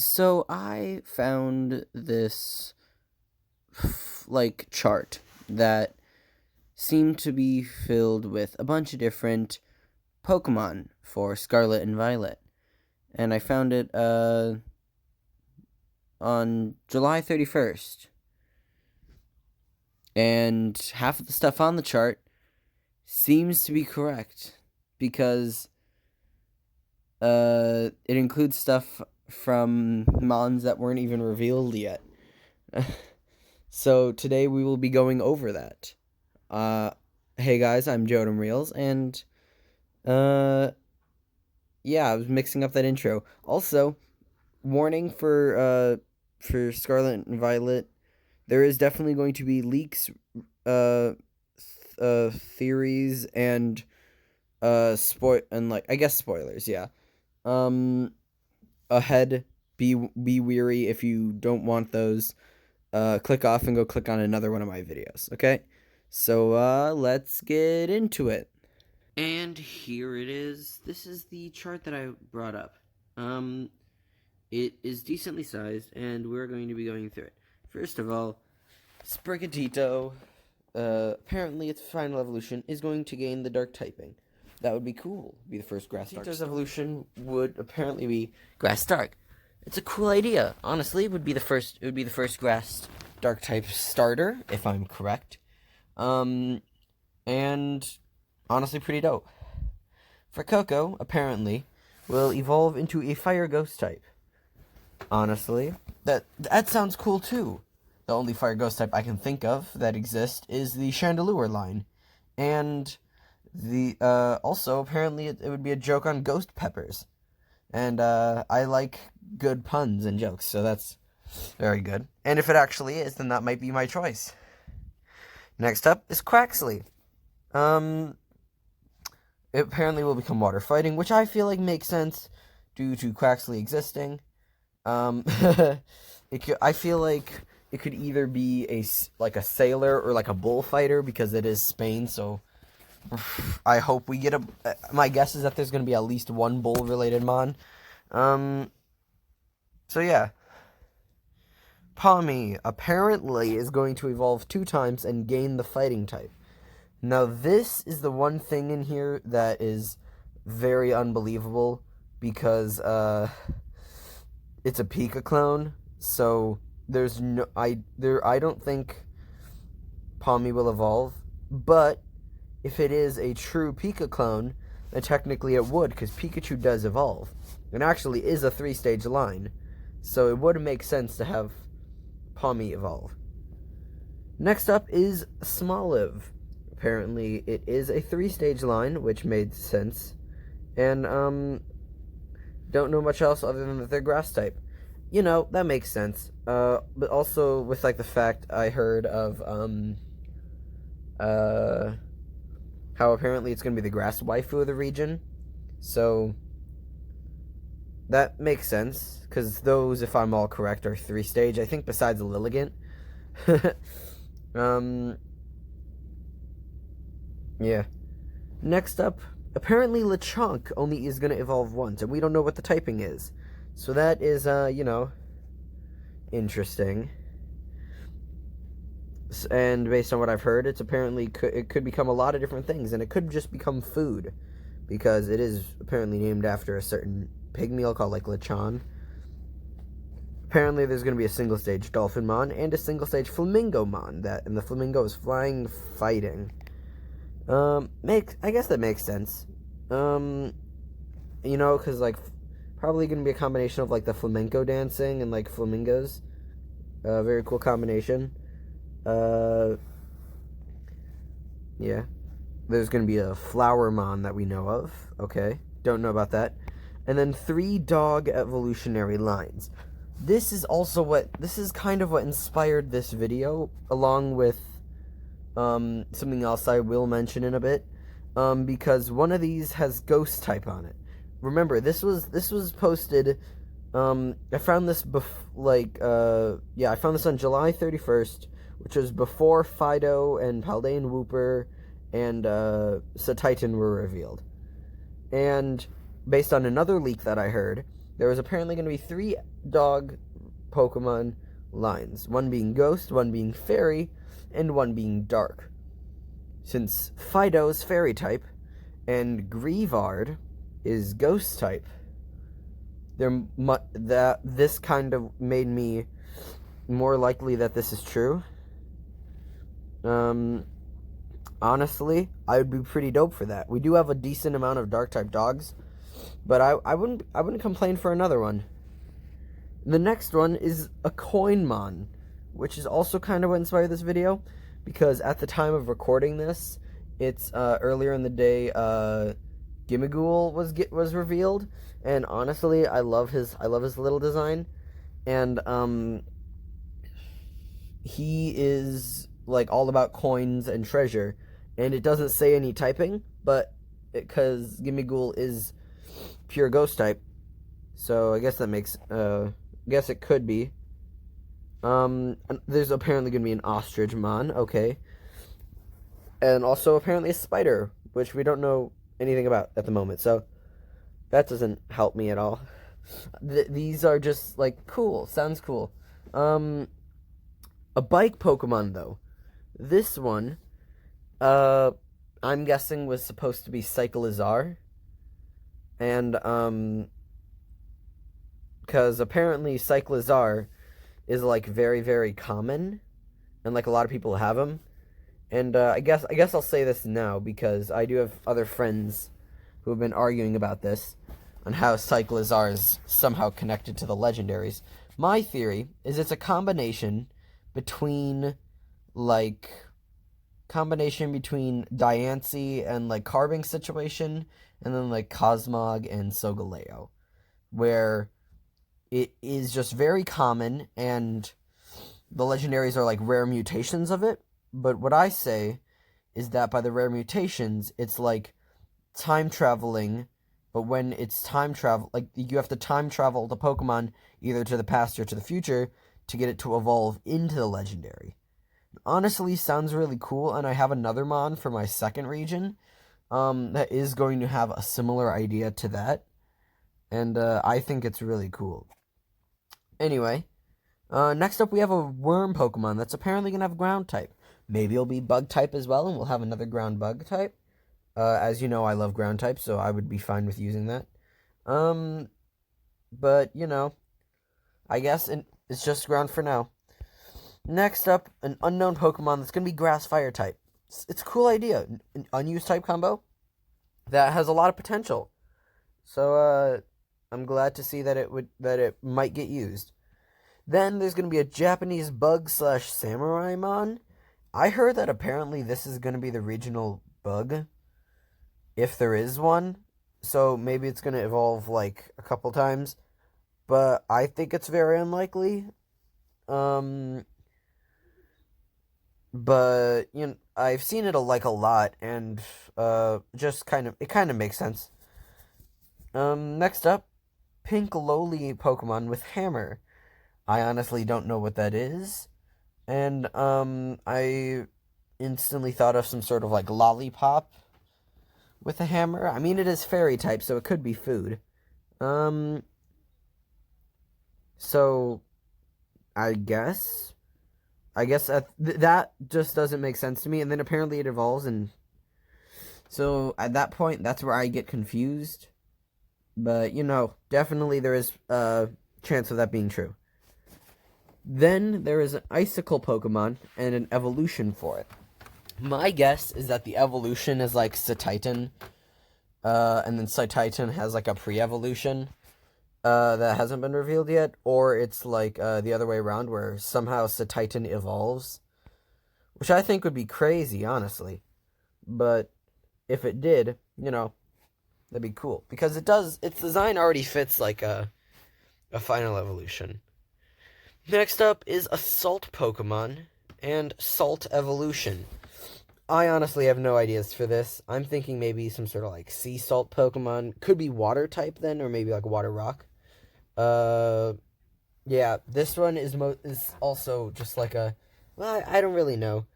So I found this chart that seemed to be filled with a bunch of different Pokemon for Scarlet and Violet. And I found it on July 31st. And half of the stuff on the chart seems to be correct because it includes stuff from MONS that weren't even revealed yet. So today we will be going over that. Hey guys, I'm Jodem Reels, and I was mixing up that intro. Also, warning for Scarlet and Violet, there is definitely going to be leaks, theories, and spoilers. Yeah. Ahead. Be weary if you don't want those. Click off and go click on another one of my videos. Okay. So let's get into it. And here it is. This is the chart that I brought up. It is decently sized, and we're going to be going through it. First of all, Sprigatito, apparently its final evolution, is going to gain the dark typing. That would be cool. Be the first grass dark. Sprigatito's evolution would apparently be grass dark. It's a cool idea. Honestly, it would be the first grass dark type starter, if I'm correct. And honestly pretty dope. For Coco, apparently, will evolve into a fire ghost type. Honestly, that sounds cool too. The only fire ghost type I can think of that exists is the Chandelure line. And the also apparently it would be a joke on ghost peppers. And I like good puns and jokes, so that's very good. And if it actually is, then that might be my choice. Next up is Quaxley. It apparently will become water fighting, which I feel like makes sense due to Quaxley existing. I feel like it could either be a sailor or like a bullfighter because it is Spain, so I hope we get my guess is that there's going to be at least one bull-related mon. So yeah. Pawmi apparently is going to evolve 2 times and gain the fighting type. Now this is the one thing in here that is very unbelievable because it's a Pika clone, so I don't think Pawmi will evolve, but if it is a true Pika clone, then technically it would, because Pikachu does evolve. It actually is a 3-stage line, so it would make sense to have Pawmi evolve. Next up is Smoliv. Apparently it is a 3-stage line, which made sense, and don't know much else other than that they're grass type. You know, that makes sense. But also with like the fact I heard of how apparently it's gonna be the grass waifu of the region. So that makes sense, because those, if I'm all correct, are 3-stage, I think, besides the Lilligant. Yeah. Next up, apparently Lechonk only is going to evolve once, and we don't know what the typing is. So that is, interesting. And based on what I've heard, it's apparently it could become a lot of different things, and it could just become food, because it is apparently named after a certain pig meal called, like, lechon. Apparently there's going to be a single-stage Dolphinmon and a single-stage Flamingomon, and the Flamingo is flying, fighting. I guess that makes sense. Because, like, probably going to be a combination of, like, the flamenco dancing and, like, flamingos. Very cool combination. Yeah. There's going to be a Flowermon that we know of. Okay. Don't know about that. And then 3 dog evolutionary lines. This is kind of what inspired this video, along with something else I will mention in a bit, because one of these has ghost type on it. Remember, this was posted. I found this I found this on July 31st, which was before Fido and Paldea and Wooper and Satitan were revealed. And based on another leak that I heard, there was apparently going to be 3 dog Pokemon lines. One being Ghost, one being Fairy, and one being Dark. Since Fido is Fairy type, and Grievard is Ghost type, this kind of made me more likely that this is true. Honestly, I would be pretty dope for that. We do have a decent amount of dark type dogs, but I wouldn't complain for another one. The next one is a Coinmon, which is also kind of what inspired this video, because at the time of recording this, it's earlier in the day. Gimmighoul was revealed, and honestly, I love his little design, and he is like all about coins and treasure, and it doesn't say any typing, but because Gimmighoul is pure ghost type, so I guess that makes I guess it could be. There's apparently gonna be an Ostrichmon, okay, and also apparently a spider, which we don't know anything about at the moment, so that doesn't help me at all. These are just like cool, sounds cool. A bike Pokemon though. This one, I'm guessing was supposed to be Cyclizar, and because apparently Cyclizar is like very, very common, and like a lot of people have them. And I guess I'll say this now, because I do have other friends who have been arguing about this, on how Cyclizar is somehow connected to the legendaries. My theory is it's a combination between Diancie and like Carving situation, and then like Cosmog and Solgaleo, where it is just very common, and the legendaries are like rare mutations of it. But what I say is that by the rare mutations, it's like time traveling, but when it's time travel, like you have to time travel the Pokemon either to the past or to the future to get it to evolve into the legendary. Honestly, sounds really cool, and I have another Mon for my second region that is going to have a similar idea to that, and I think it's really cool. Anyway, next up we have a worm Pokemon that's apparently going to have ground type. Maybe it'll be bug type as well, and we'll have another ground bug type. As you know, I love ground type, so I would be fine with using that. But, you know, I guess it's just ground for now. Next up, an unknown Pokemon that's going to be grass fire type. It's a cool idea. An unused type combo that has a lot of potential. So, I'm glad to see that it might get used. Then there's going to be a Japanese bug/samurai mon. I heard that apparently this is going to be the regional bug, if there is one. So maybe it's going to evolve like a couple times, but I think it's very unlikely. But you know, I've seen it like a lot, and just it kind of makes sense. Next up, pink lowly Pokemon with hammer. I honestly don't know what that is. And, I instantly thought of some sort of, like, lollipop with a hammer. I mean, it is fairy type, so it could be food. So, I guess that just doesn't make sense to me. And then apparently it evolves, and so at that point, that's where I get confused. But, you know, definitely there is a chance of that being true. Then there is an icicle Pokemon and an evolution for it. My guess is that the evolution is like Cetitan, and then Cetitan has like a pre-evolution that hasn't been revealed yet, or it's like the other way around, where somehow Cetitan evolves, which I think would be crazy, honestly. But if it did, you know, that'd be cool, because its design already fits like a final evolution. Next up is a Salt Pokemon and Salt Evolution. I honestly have no ideas for this. I'm thinking maybe some sort of like Sea Salt Pokemon. Could be Water type then, or maybe like Water Rock. Yeah, this one is also just like well, I don't really know.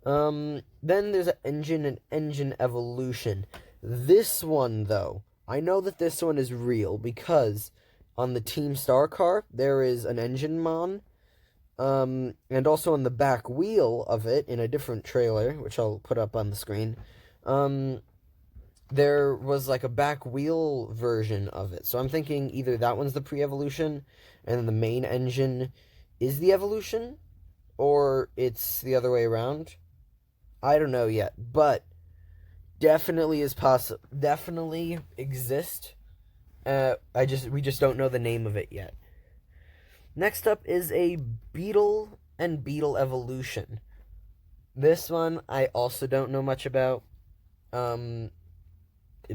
Then there's an Engine and Engine Evolution. This one, though, I know that this one is real because on the Team Star car, there is an engine mon. And also on the back wheel of it, in a different trailer, which I'll put up on the screen, there was like a back wheel version of it. So I'm thinking either that one's the pre-evolution, and then the main engine is the evolution, or it's the other way around. I don't know yet, but definitely is possible. Definitely exist. We just don't know the name of it yet. Next up is a Beetle and Beetle evolution. This one I also don't know much about.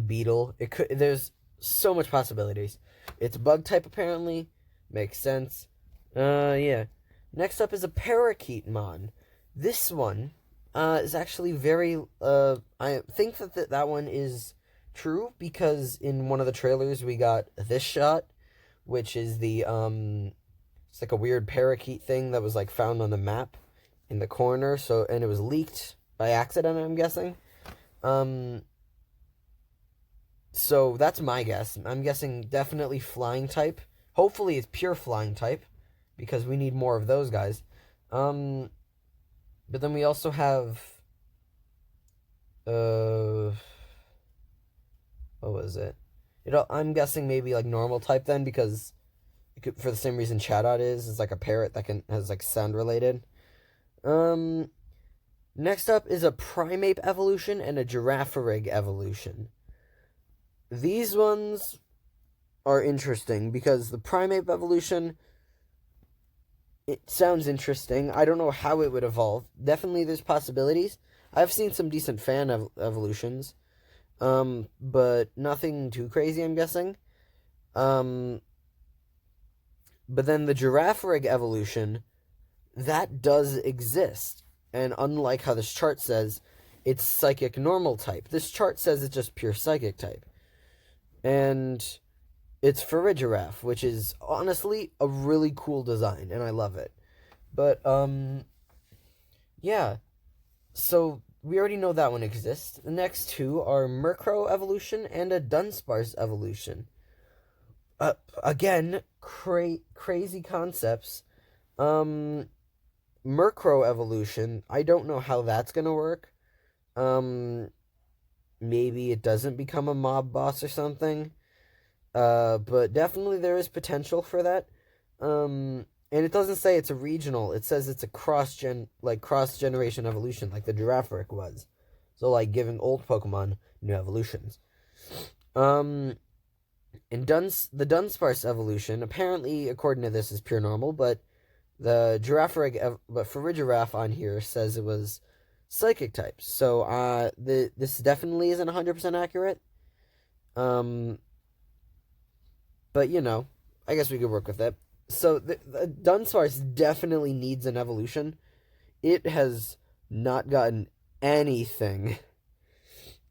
Beetle. There's so much possibilities. It's a bug type apparently. Makes sense. Yeah. Next up is a parakeet mon. This one is actually very I think that one is true because in one of the trailers we got this shot, which is the it's like a weird parakeet thing that was like found on the map in the corner, and it was leaked by accident, I'm guessing. So that's my guess. I'm guessing definitely flying type. Hopefully it's pure flying type, because we need more of those guys. But then we also have what was it? I'm guessing maybe like normal type then, because for the same reason Chatot is like a parrot that has like sound related. Next up is a Primeape evolution and a Girafarig evolution. These ones are interesting because the Primeape evolution, it sounds interesting. I don't know how it would evolve. Definitely there's possibilities. I've seen some decent fan evolutions, but nothing too crazy, I'm guessing. But then the Girafarig evolution, that does exist. And unlike how this chart says, it's psychic normal type. This chart says it's just pure psychic type. And it's Farigiraf, which is honestly a really cool design, and I love it. But, yeah. So, we already know that one exists. The next two are Murkrow evolution and a Dunsparce evolution. Again, crazy concepts. Murkrow evolution, I don't know how that's gonna work. Maybe it doesn't become a mob boss or something. But definitely there is potential for that. And it doesn't say it's a regional. It says it's a cross-generation evolution, like the Girafarig was. So, like, giving old Pokemon new evolutions. And the Dunsparce evolution, apparently, according to this, is pure normal, but the but Farigiraf on here says it was psychic types. So, this definitely isn't 100% accurate. But, you know, I guess we could work with it. So, the Dunsparce definitely needs an evolution. It has not gotten anything.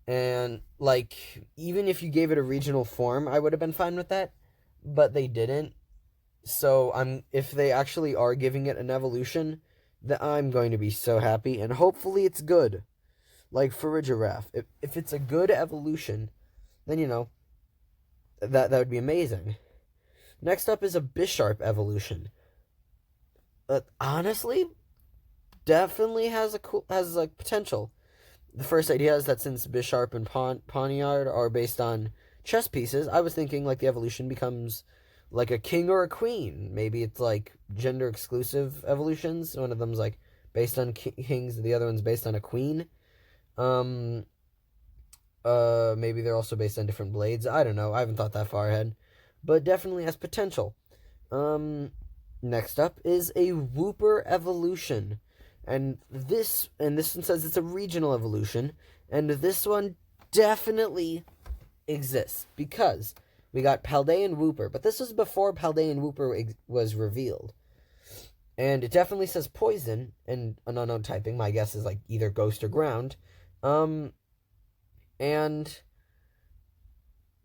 And, like, even if you gave it a regional form, I would have been fine with that. But they didn't. So, if they actually are giving it an evolution, then I'm going to be so happy. And hopefully it's good. Like Farigiraf. If it's a good evolution, then, you know, that would be amazing. Next up is a Bisharp evolution. Honestly, definitely has potential. The first idea is that since Bisharp and Pawniard are based on chess pieces, I was thinking like the evolution becomes like a king or a queen. Maybe it's like gender exclusive evolutions. One of them's like based on kings, the other one's based on a queen. Maybe they're also based on different blades. I don't know. I haven't thought that far ahead. But definitely has potential. Next up is a Wooper evolution. And this one says it's a regional evolution. And this one definitely exists. Because we got Paldea and Wooper. But this was before Paldea and Wooper was revealed. And it definitely says poison. And an unknown typing. My guess is like either ghost or ground. And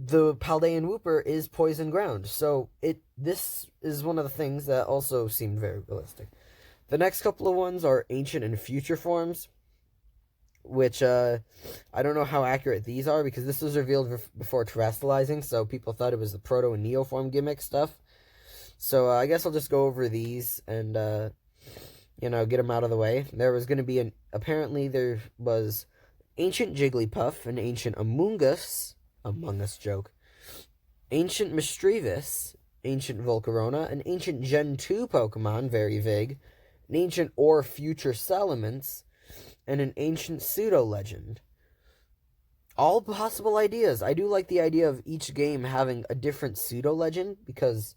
the Paldean Wooper is poison ground. So this is one of the things that also seemed very realistic. The next couple of ones are ancient and future forms. which I don't know how accurate these are because this was revealed before terrestrializing, so people thought it was the Proto and Neoform gimmick stuff. So I guess I'll just go over these and get them out of the way. There was going to be apparently there was Ancient Jigglypuff, an Ancient Among Us joke, Ancient Mischievous, Ancient Volcarona, an Ancient Gen 2 Pokemon, very vague, an Ancient or Future Salamence, and an Ancient Pseudo-Legend. All possible ideas. I do like the idea of each game having a different Pseudo-Legend, because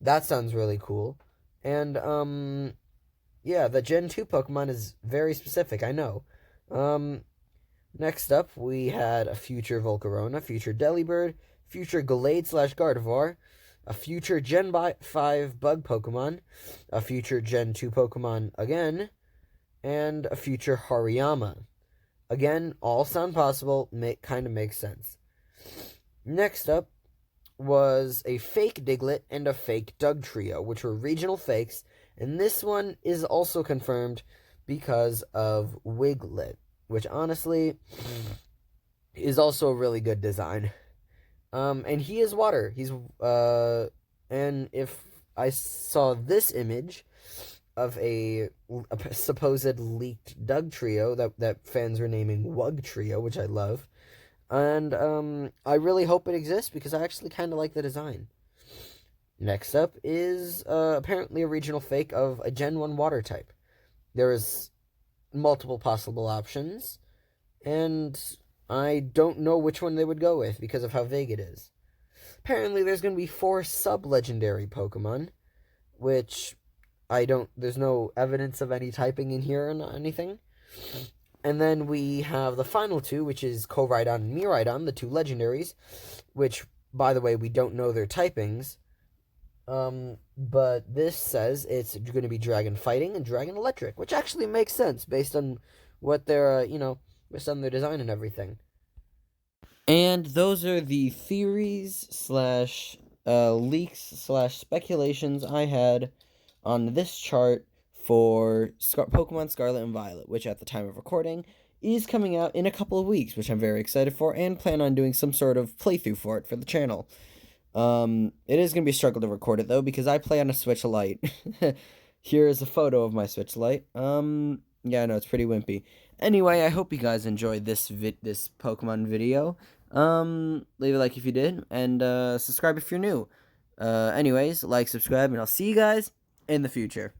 that sounds really cool. And, yeah, the Gen 2 Pokemon is very specific, I know. Next up, we had a future Volcarona, future Delibird, future Gallade/Gardevoir, a future Gen 5 Bug Pokemon, a future Gen 2 Pokemon again, and a future Hariyama. Again, all sound possible, kind of makes sense. Next up was a fake Diglett and a fake Dugtrio, which were regional fakes, and this one is also confirmed because of Wiglet, which honestly is also a really good design. And he is water. And if I saw this image of a supposed leaked Dugtrio that fans are naming Wugtrio, which I love, and I really hope it exists because I actually kind of like the design. Next up is apparently a regional fake of a Gen 1 water type. There is multiple possible options, and I don't know which one they would go with because of how vague it is. Apparently, there's going to be 4 sub-legendary Pokemon, which there's no evidence of any typing in here or anything. And then we have the final 2, which is Koraidon and Miraidon, the 2 legendaries, which, by the way, we don't know their typings. But this says it's going to be Dragon Fighting and Dragon Electric, which actually makes sense based on what their, based on their design and everything. And those are the theories slash leaks slash speculations I had on this chart for Pokemon Scarlet and Violet, which at the time of recording is coming out in a couple of weeks, which I'm very excited for, and plan on doing some sort of playthrough for it for the channel. It is going to be a struggle to record it, though, because I play on a Switch Lite. Here is a photo of my Switch Lite. Yeah, no, it's pretty wimpy. Anyway, I hope you guys enjoyed this Pokemon video. Leave a like if you did, and, subscribe if you're new. Anyways, like, subscribe, and I'll see you guys in the future.